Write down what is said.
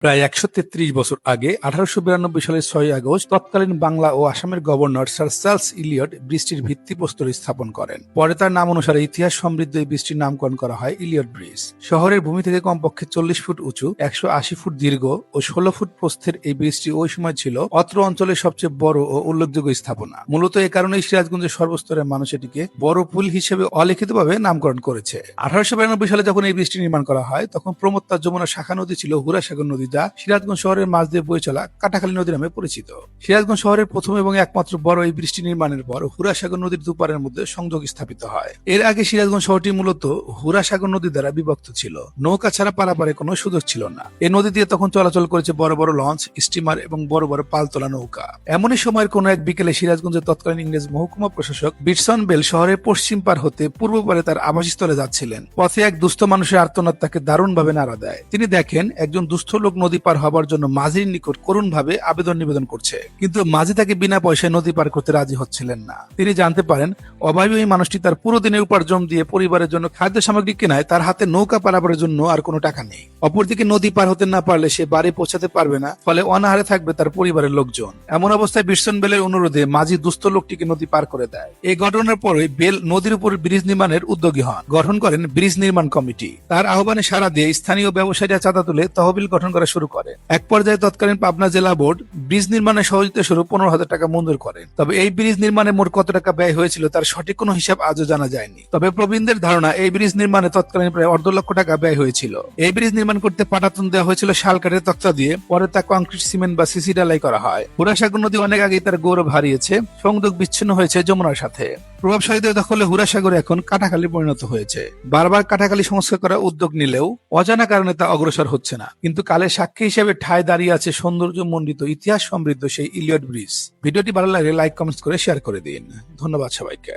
প্রায় ১৩৩ বছর আগে ১৮৯২ সালের ৬ আগস্ট তৎকালীন বাংলা ও আসামের গভর্নর স্যার চার্লস ইলিয়ট ব্রিজটির ভিত্তিপ্রস্তর স্থাপন করেন। পরে তার নাম অনুসারে ইতিহাস সমৃদ্ধ এই ব্রিজটির নামকরণ করা হয় ইলিয়ট ব্রিজ। শহরের ভূমি থেকে কমপক্ষে ৪০ ফুট উঁচু, ১৮০ ফুট দীর্ঘ ও ১৬ ফুট প্রস্থের এই ব্রিজটি ওই সময় ছিল অত্র অঞ্চলের সবচেয়ে বড় ও উল্লেখযোগ্য স্থাপনা। মূলত এ কারণেই সিরাজগঞ্জের সর্বস্তরের মানুষ এটিকে বড় পুল হিসেবে অলিখিতভাবে নামকরণ করেছে। ১৮৯২ সালে যখন এই ব্রিজটি নির্মাণ করা হয়, তখন প্রমত্তা যমুনা শাখা নদী ছিল হুরাসাগর নদী, যা সিরাজগঞ্জ শহরের মাঝ দিয়ে বয়ে চলা কাটাখালী নদী নামে পরিচিত। সিরাজগঞ্জ শহরের প্রথম এবং একমাত্র বড় এই ব্রিজটি নির্মাণের পর হুরাসাগর নদীর দুপারের মধ্যে সংযোগ স্থাপিত হয়। এর আগে সিরাজগঞ্জ শহরটি মূলত হুরাসাগর নদী দ্বারা বিভক্ত ছিল। নৌকা ছাড়া পারাপারে কোনো সুযোগ ছিল না। এই নদী দিয়ে তখন চলাচল করেছে বড় বড় লঞ্চ, স্টিমার এবং বড় বড় পালতোলা নৌকা। এমনই সময়ের কোন এক বিকেলে সিরাজগঞ্জের তৎকালীন ইংরেজ মহকুমা প্রশাসক বিটসন বেল শহরের পশ্চিম পার হতে পূর্ব পারে তার আবাসস্থলে যাচ্ছিলেন। পথে এক দুস্থ মানুষের আর্তনাদ তাকে দারুণভাবে নাড়া দেয়। তিনি দেখেন একজন দুস্থ লোক নদী পার হবার জন্য মাঝির নিকট করুণভাবে আবেদন নিবেদন করছে, কিন্তু মাঝি তাকে বিনা পয়সায় নদী পার করতে রাজি হচ্ছিলেন না। তিনি জানতে পারেন অভাবী ওই মানুষটি তার পুরো দিনের উপার্জন দিয়ে পরিবারের জন্য খাদ্য সামগ্রী কেনায়, তার হাতে নৌকা পারাপারের জন্য আর কোনো টাকা নেই। অপরদিকে নদী পার হতে না পারলে সে বাড়ি পৌঁছাতে পারবে না, ফলে অনাহারে থাকবে তার পরিবারের লোকজন। এমন অবস্থায় বিটসন বেলের অনুরোধে মাঝি দুস্থ লোকটিকে নদী পার করে দেয়। এই ঘটনার পরে বেল নদীর উপর ব্রিজ নির্মাণের উদ্যোগী হন, গঠন করেন ব্রিজ নির্মাণ কমিটি। তার আহ্বানে সাড়া দিয়ে স্থানীয় ব্যবসায়ীরা চাঁদা তুলে তহবিল গঠন করা শুরু করে। এক পর্যায়ে তৎকালীন পাবনা জেলা বোর্ড ব্রিজ নির্মাণে সহযোগিতা স্বরূপ ১৫,০০০ টাকা মঞ্জুর করেন। তবে এই ব্রিজ নির্মাণে মোট কত টাকা ব্যয় হয়েছিল তার সঠিক কোনো হিসাব আজও জানা যায়নি। তবে প্রবীণদের ধারণা এই ব্রিজ নির্মাণে তৎকালীন প্রায় ১.৫ লক্ষ টাকা ব্যয় হয়েছিল। এই ব্রিজ নির্মাণ করতে পাটাতন দেওয়া হয়েছিল শাল কাঠের তক্তা দিয়ে, পরে তা কংক্রিট, সিমেন্ট বা সিসি ঢালাই করা হয়। হুরাসাগর নদী অনেক আগেই তার গৌরব হারিয়েছে, সংযোগ বিচ্ছিন্ন হয়েছে যমুনার সাথে। প্রভাবশালীদের দখলে হুরাসাগর এখন কাটাখালী পরিণত হয়েছে। বারবার কাটাখালী সংস্কার করার উদ্যোগ নিলেও অজানা কারণে তা অগ্রসর হচ্ছে না। কিন্তু কালের সাক্ষী হিসেবে ঠায় দাঁড়িয়ে আছে সৌন্দর্য মণ্ডিত ইতিহাস সমৃদ্ধ সেই ইলিয়ট ব্রিজ। ভিডিওটি ভালো লাগলে লাইক, কমেন্টস করে শেয়ার করে দিন। ধন্যবাদ সবাইকে।